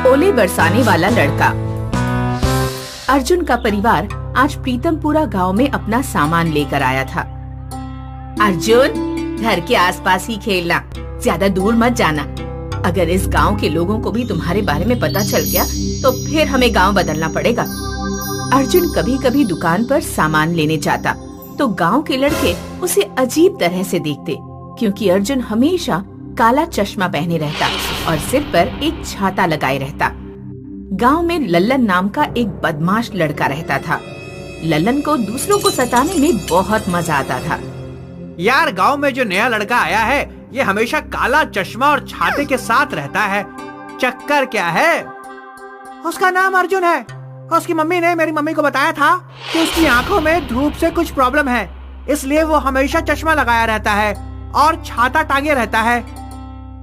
ओले बरसाने वाला लड़का। अर्जुन का परिवार आज प्रीतमपुरा गांव में अपना सामान लेकर आया था। अर्जुन, घर के आसपास ही खेलना, ज्यादा दूर मत जाना। अगर इस गांव के लोगों को भी तुम्हारे बारे में पता चल गया तो फिर हमें गांव बदलना पड़ेगा। अर्जुन कभी कभी दुकान पर सामान लेने जाता तो गांव के लड़के उसे अजीब तरह से देखते, क्योंकि अर्जुन हमेशा काला चश्मा पहने रहता और सिर पर एक छाता लगाए रहता। गांव में लल्लन नाम का एक बदमाश लड़का रहता था। लल्लन को दूसरों को सताने में बहुत मजा आता था। यार, गांव में जो नया लड़का आया है ये हमेशा काला चश्मा और छाते के साथ रहता है। चक्कर क्या है? उसका नाम अर्जुन है। उसकी मम्मी ने मेरी मम्मी को बताया था कि उसकी आंखों में धूप से कुछ प्रॉब्लम है, इसलिए वो हमेशा चश्मा लगाया रहता है और छाता टांगे रहता है।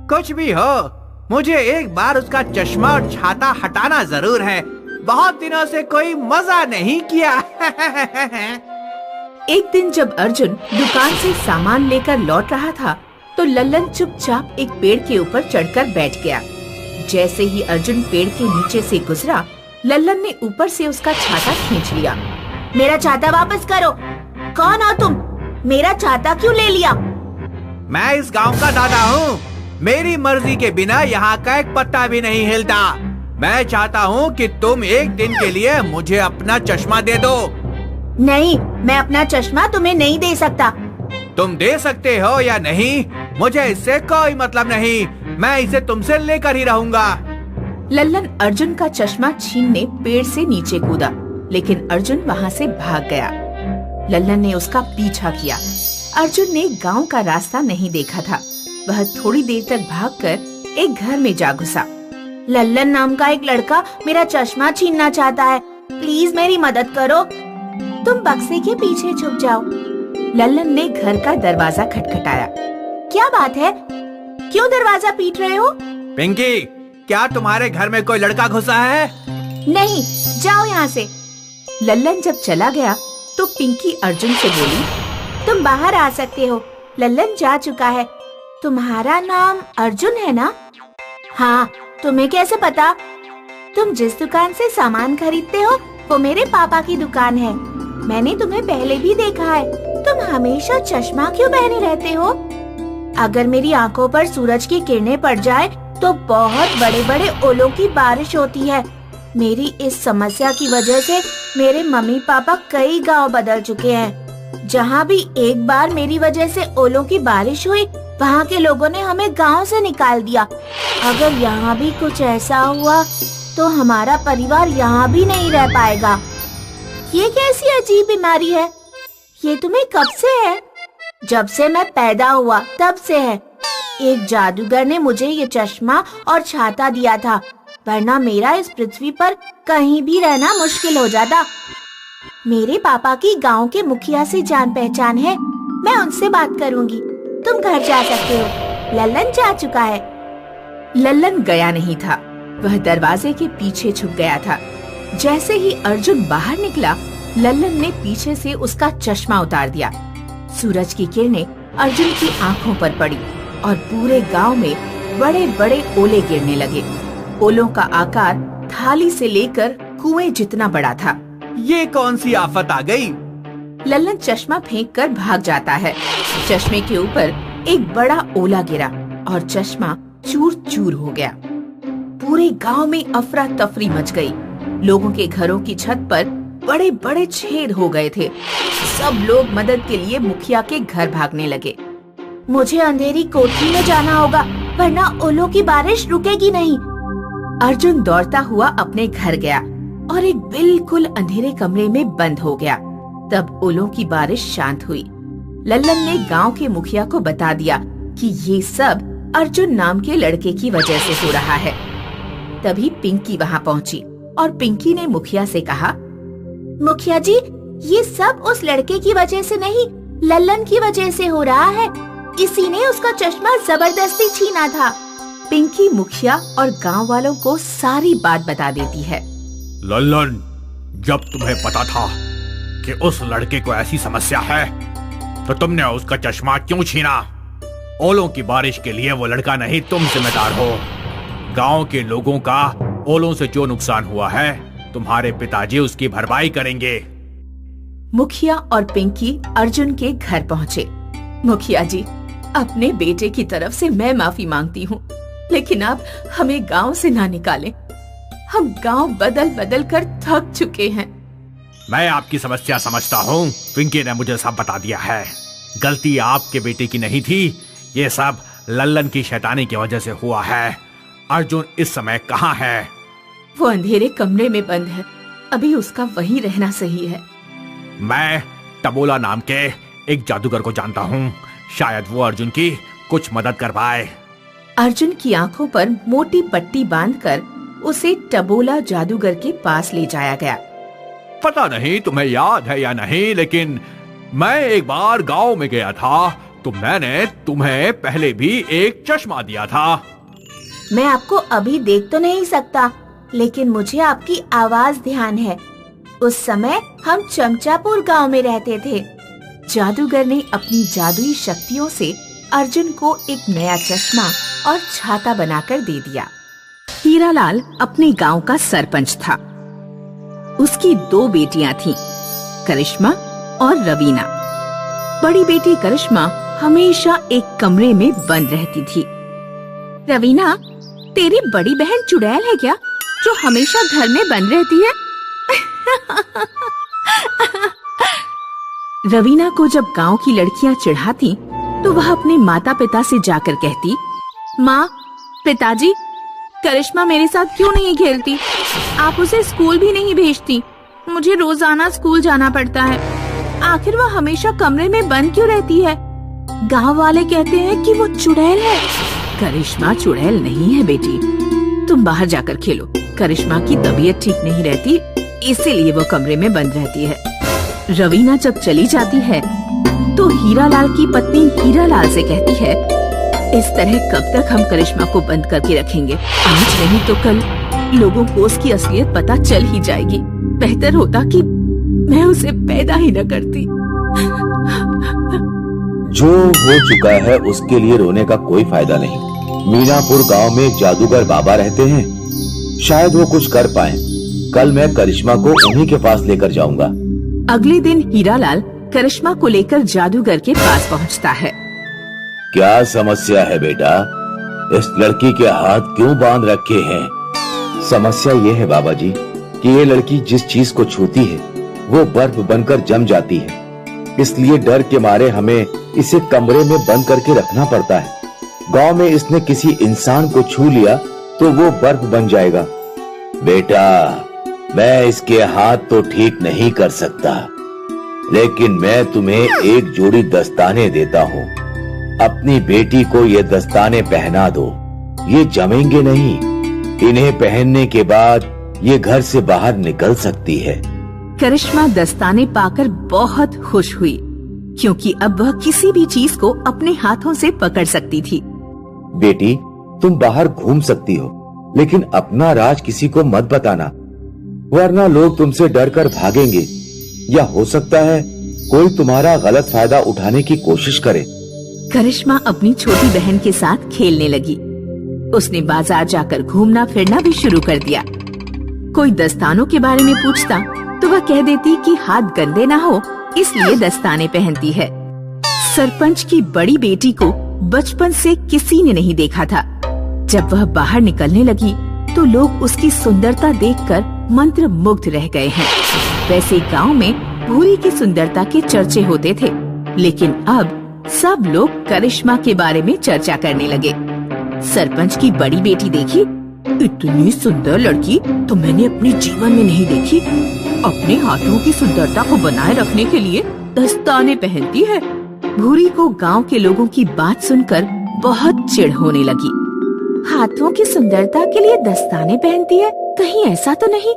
कुछ भी हो, मुझे एक बार उसका चश्मा और छाता हटाना जरूर है। बहुत दिनों से कोई मजा नहीं किया। एक दिन जब अर्जुन दुकान से सामान लेकर लौट रहा था तो लल्लन चुपचाप एक पेड़ के ऊपर चढ़कर बैठ गया। जैसे ही अर्जुन पेड़ के नीचे से गुजरा, लल्लन ने ऊपर से उसका छाता खींच लिया। मेरा छाता वापस करो। कौन हो तुम? मेरा छाता क्यों ले लिया? मैं इस गांव का दादा हूँ। मेरी मर्जी के बिना यहाँ का एक पत्ता भी नहीं हिलता। मैं चाहता हूँ कि तुम एक दिन के लिए मुझे अपना चश्मा दे दो। नहीं, मैं अपना चश्मा तुम्हें नहीं दे सकता। तुम दे सकते हो या नहीं, मुझे इससे कोई मतलब नहीं। मैं इसे तुमसे लेकर ही रहूंगा। लल्लन अर्जुन का चश्मा छीनने पेड़ से नीचे कूदा, लेकिन अर्जुन वहाँ से भाग गया। लल्लन ने उसका पीछा किया। अर्जुन ने गांव का रास्ता नहीं देखा था। वह थोड़ी देर तक भागकर एक घर में जा घुसा। लल्लन नाम का एक लड़का मेरा चश्मा छीनना चाहता है। प्लीज मेरी मदद करो। तुम बक्से के पीछे छुप जाओ। लल्लन ने घर का दरवाजा खटखटाया। क्या बात है? क्यों दरवाजा पीट रहे हो? पिंकी, क्या तुम्हारे घर में कोई लड़का घुसा है? नहीं, जाओ यहाँ से। लल्लन जब चला गया तो पिंकी अर्जुन से बोली, तुम बाहर आ सकते हो। लल्लन जा चुका है। तुम्हारा नाम अर्जुन है ना? हाँ, तुम्हें कैसे पता? तुम जिस दुकान से सामान खरीदते हो वो मेरे पापा की दुकान है। मैंने तुम्हें पहले भी देखा है। तुम हमेशा चश्मा क्यों पहने रहते हो? अगर मेरी आंखों पर सूरज की किरणें पड़ जाए तो बहुत बड़े बड़े ओलों की बारिश होती है। मेरी इस समस्या की वजह से मेरे मम्मी पापा कई गांव बदल चुके हैं। जहाँ भी एक बार मेरी वजह से ओलों की बारिश हुई, वहाँ के लोगों ने हमें गांव से निकाल दिया। अगर यहाँ भी कुछ ऐसा हुआ तो हमारा परिवार यहाँ भी नहीं रह पाएगा। ये कैसी अजीब बीमारी है? ये तुम्हें कब से है? जब से मैं पैदा हुआ तब से है। एक जादूगर ने मुझे ये चश्मा और छाता दिया था, वरना मेरा इस पृथ्वी पर कहीं भी रहना मुश्किल हो जाता। मेरे पापा की गांव के मुखिया से जान पहचान है। मैं उनसे बात करूंगी। तुम घर जा सकते हो। लल्लन जा चुका है। लल्लन गया नहीं था। वह दरवाजे के पीछे छुप गया था। जैसे ही अर्जुन बाहर निकला, लल्लन ने पीछे से उसका चश्मा उतार दिया। सूरज की किरणें अर्जुन की आंखों पर पड़ी और पूरे गांव में बड़े बड़े ओले गिरने लगे। ओलों का आकार थाली से लेकर कुएं जितना बड़ा था। ये कौन सी आफत आ गई? लल्लन चश्मा फेंक कर भाग जाता है। चश्मे के ऊपर एक बड़ा ओला गिरा और चश्मा चूर चूर हो गया। पूरे गांव में अफरा तफरी मच गई। लोगों के घरों की छत पर बड़े बड़े छेद हो गए थे। सब लोग मदद के लिए मुखिया के घर भागने लगे। मुझे अंधेरी कोठरी में जाना होगा, वरना ओलों की बारिश रुकेगी नहीं। अर्जुन दौड़ता हुआ अपने घर गया और एक बिल्कुल अंधेरे कमरे में बंद हो गया। तब ओलों की बारिश शांत हुई। लल्लन ने गांव के मुखिया को बता दिया कि ये सब अर्जुन नाम के लड़के की वजह से हो रहा है। तभी पिंकी वहां पहुंची और पिंकी ने मुखिया से कहा, मुखिया जी, ये सब उस लड़के की वजह से नहीं, लल्लन की वजह से हो रहा है। इसी ने उसका चश्मा जबरदस्ती छीना था। पिंकी मुखिया और गांव वालों को सारी बात बता देती है। लल्लन, जब तुम्हें पता था कि उस लड़के को ऐसी समस्या है तो तुमने उसका चश्मा क्यों छीना? ओलों की बारिश के लिए वो लड़का नहीं, तुम जिम्मेदार हो। गांव के लोगों का टबोलों से जो नुकसान हुआ है तुम्हारे पिताजी उसकी भरपाई करेंगे। मुखिया और पिंकी अर्जुन के घर पहुँचे। मुखिया जी, अपने बेटे की तरफ से मैं माफी मांगती हूँ, लेकिन आप हमें गांव से ना निकालें। हम गांव बदल बदल कर थक चुके हैं। मैं आपकी समस्या समझता हूँ। पिंकी ने मुझे सब बता दिया है। गलती आपके बेटे की नहीं थी, ये सब लल्लन की शैतानी की वजह से हुआ है। अर्जुन इस समय कहाँ है? वो अंधेरे कमरे में बंद है। अभी उसका वहीं रहना सही है। मैं टबोला नाम के एक जादूगर को जानता हूँ, शायद वो अर्जुन की कुछ मदद कर पाए। अर्जुन की आंखों पर मोटी पट्टी बांधकर उसे टबोला जादूगर के पास ले जाया गया। पता नहीं तुम्हें याद है या नहीं, लेकिन मैं एक बार गांव में गया था तो मैंने तुम्हें पहले भी एक चश्मा दिया था। मैं आपको अभी देख तो नहीं सकता, लेकिन मुझे आपकी आवाज ध्यान है। उस समय हम चमचापुर गांव में रहते थे। जादूगर ने अपनी जादुई शक्तियों से अर्जुन को एक नया चश्मा और छाता बनाकर दे दिया। हीरालाल अपने गांव का सरपंच था। उसकी 2 बेटियां थीं, करिश्मा और रवीना। बड़ी बेटी करिश्मा हमेशा एक कमरे में बंद रहती थी। रवीना, तेरी बड़ी बहन चुड़ैल है क्या, जो हमेशा घर में बंद रहती है? रवीना को जब गांव की लड़कियां चिढ़ाती तो वह अपने माता पिता से जाकर कहती, माँ, पिताजी, करिश्मा मेरे साथ क्यों नहीं खेलती? आप उसे स्कूल भी नहीं भेजती। मुझे रोजाना स्कूल जाना पड़ता है। आखिर वह हमेशा कमरे में बंद क्यों रहती है? गांव वाले कहते हैं कि वो चुड़ैल है। करिश्मा चुड़ैल नहीं है बेटी, तुम बाहर जाकर खेलो। करिश्मा की तबीयत ठीक नहीं रहती, इसीलिए वो कमरे में बंद रहती है। रवीना जब चली जाती है तो हीरालाल की पत्नी हीरालाल से कहती है, इस तरह कब तक हम करिश्मा को बंद करके रखेंगे? आज नहीं तो कल लोगों को उसकी असलियत पता चल ही जाएगी। बेहतर होता कि मैं उसे पैदा ही न करती। जो हो चुका है उसके लिए रोने का कोई फायदा नहीं। मीनापुर गांव में जादूगर बाबा रहते हैं, शायद वो कुछ कर पाए। कल मैं करिश्मा को उन्हीं के पास लेकर जाऊंगा। अगले दिन हीरालाल करिश्मा को लेकर जादूगर के पास पहुंचता है। क्या समस्या है बेटा? इस लड़की के हाथ क्यों बांध रखे हैं? समस्या ये है बाबा जी कि ये लड़की जिस चीज को छूती है वो बर्फ बनकर जम जाती है। इसलिए डर के मारे हमें इसे कमरे में बंद करके रखना पड़ता है। गांव में इसने किसी इंसान को छू लिया तो वो बर्फ बन जाएगा। बेटा, मैं इसके हाथ तो ठीक नहीं कर सकता, लेकिन मैं तुम्हें एक जोड़ी दस्ताने देता हूँ। अपनी बेटी को ये दस्ताने पहना दो। ये जमेंगे नहीं। इन्हें पहनने के बाद ये घर से बाहर निकल सकती है। करिश्मा दस्ताने पाकर बहुत खुश हुई, क्योंकि अब वह किसी भी चीज को अपने हाथों से पकड़ सकती थी। बेटी, तुम बाहर घूम सकती हो, लेकिन अपना राज किसी को मत बताना, वरना लोग तुमसे डरकर भागेंगे, या हो सकता है कोई तुम्हारा गलत फायदा उठाने की कोशिश करे। करिश्मा अपनी छोटी बहन के साथ खेलने लगी। उसने बाजार जाकर घूमना फिरना भी शुरू कर दिया। कोई दस्तानों के बारे में पूछता तो वह कह देती कि हाथ गंदे ना हो, इसलिए दस्ताने पहनती है। सरपंच की बड़ी बेटी को बचपन से किसी ने नहीं देखा था। जब वह बाहर निकलने लगी तो लोग उसकी सुंदरता देखकर मंत्र मुग्ध रह गए हैं। वैसे गांव में भूरी की सुंदरता के चर्चे होते थे, लेकिन अब सब लोग करिश्मा के बारे में चर्चा करने लगे। सरपंच की बड़ी बेटी देखी, इतनी सुंदर लड़की तो मैंने अपने जीवन में नहीं देखी। अपने हाथों की सुंदरता को बनाए रखने के लिए दस्ताने पहनती है। भूरी को गांव के लोगों की बात सुनकर बहुत चिढ़ होने लगी। हाथों की सुंदरता के लिए दस्ताने पहनती है? कहीं ऐसा तो नहीं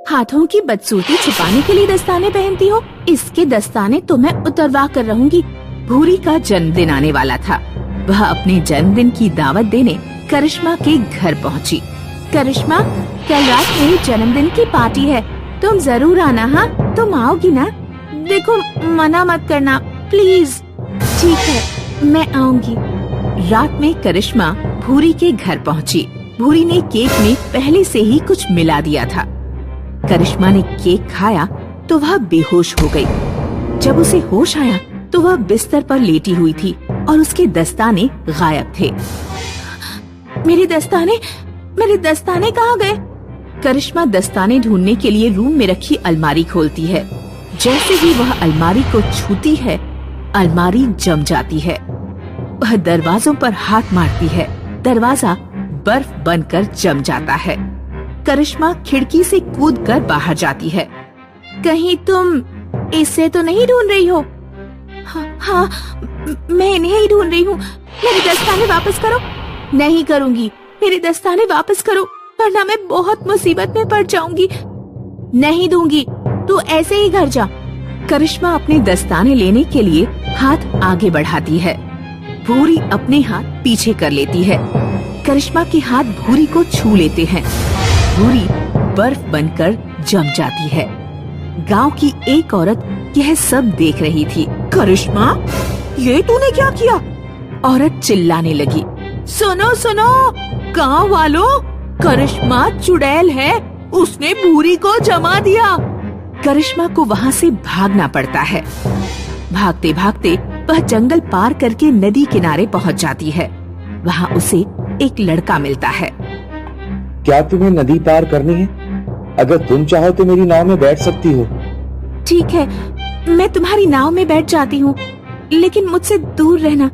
हाथों की बदसूरती छुपाने के लिए दस्ताने पहनती हो? इसके दस्ताने तो मैं उतरवा कर रहूंगी। भूरी का जन्मदिन आने वाला था। वह अपने जन्मदिन की दावत देने करिश्मा के घर पहुंची। करिश्मा, कल रात मेरे जन्मदिन की पार्टी है, तुम जरूर आना। हाँ, तुम आओगी ना? देखो, मना मत करना प्लीज। ठीक है, मैं आऊंगी। रात में करिश्मा भूरी के घर पहुंची। भूरी ने केक में पहले से ही कुछ मिला दिया था। करिश्मा ने केक खाया तो वह बेहोश हो गई। जब उसे होश आया तो वह बिस्तर पर लेटी हुई थी और उसके दस्ताने गायब थे। मेरे दस्ताने कहाँ गए? करिश्मा दस्ताने ढूंढने के लिए रूम में रखी अलमारी खोलती है। जैसे ही वह अलमारी को छूती है, अलमारी जम जाती है। वह दरवाजों पर हाथ मारती है, दरवाजा बर्फ बनकर जम जाता है। करिश्मा खिड़की से कूदकर बाहर जाती है। कहीं तुम इसे तो नहीं ढूंढ रही हो? हाँ, मैं इन्हें ही ढूंढ रही हूँ। मेरे दस्ताने वापस करो। नहीं करूँगी, मेरे दस्ताने वापस करो, वरना मैं बहुत मुसीबत में पड़ जाऊंगी। नहीं दूंगी, तू ऐसे ही घर जा। करिश्मा अपने दस्ताने लेने के लिए हाथ आगे बढ़ाती है। भूरी अपने हाथ पीछे कर लेती है। करिश्मा के हाथ भूरी को छू लेते हैं। भूरी बर्फ बनकर जम जाती है। गांव की एक औरत यह सब देख रही थी। करिश्मा, ये तूने क्या किया? औरत चिल्लाने लगी। सुनो सुनो गांव वालों, करिश्मा चुड़ैल है, उसने भूरी को जमा दिया। करिश्मा को वहाँ से भागना पड़ता है। भागते भागते वह जंगल पार करके नदी किनारे पहुँच जाती है। वहाँ उसे एक लड़का मिलता है। क्या तुम्हें नदी पार करनी है? अगर तुम चाहो तो मेरी नाव में बैठ सकती हो। ठीक है, मैं तुम्हारी नाव में बैठ जाती हूँ, लेकिन मुझसे दूर रहना,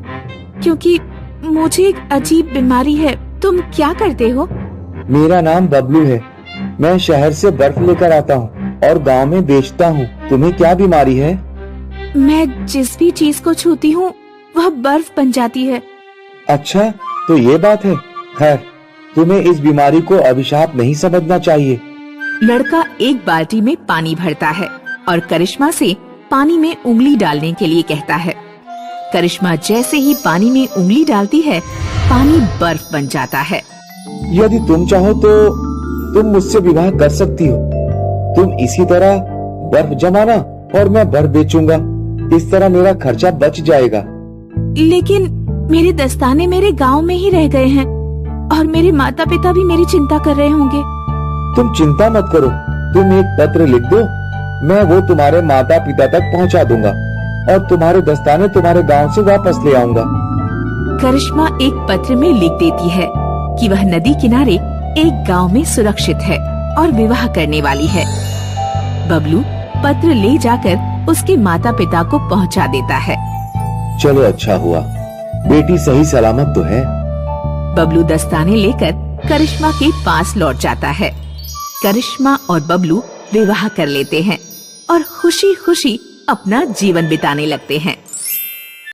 क्योंकि मुझे एक अजीब बीमारी है। तुम क्या करते हो? मेरा नाम बबलू है। मैं शहर से बर्फ लेकर आता हूँ और गांव में बेचता हूँ। तुम्हें क्या बीमारी है? मैं जिस भी चीज को छूती हूँ वह बर्फ बन जाती है। अच्छा, तो ये बात है। खैर, तुम्हें इस बीमारी को अभिशाप नहीं समझना चाहिए। लड़का एक बाल्टी में पानी भरता है और करिश्मा से पानी में उंगली डालने के लिए कहता है। करिश्मा जैसे ही पानी में उंगली डालती है, पानी बर्फ बन जाता है। यदि तुम चाहो तो तुम मुझसे विवाह कर सकती हो। तुम इसी तरह बर्फ जमाना और मैं बर्फ बेचूंगा। इस तरह मेरा खर्चा बच जाएगा। लेकिन मेरे दस्ताने मेरे गांव में ही रह गए हैं और मेरे माता पिता भी मेरी चिंता कर रहे होंगे। तुम चिंता मत करो, तुम एक पत्र लिख दो, मैं वो तुम्हारे माता पिता तक पहुंचा दूंगा और तुम्हारे दस्ताने तुम्हारे गांव से वापस ले आऊंगा। करिश्मा एक पत्र में लिख देती है कि वह नदी किनारे एक गांव में सुरक्षित है और विवाह करने वाली है। बबलू पत्र ले जाकर उसके माता पिता को पहुंचा देता है। चलो, अच्छा हुआ, बेटी सही सलामत तो है। बबलू दस्ताने लेकर करिश्मा के पास लौट जाता है। करिश्मा और बबलू विवाह कर लेते हैं और खुशी खुशी अपना जीवन बिताने लगते हैं।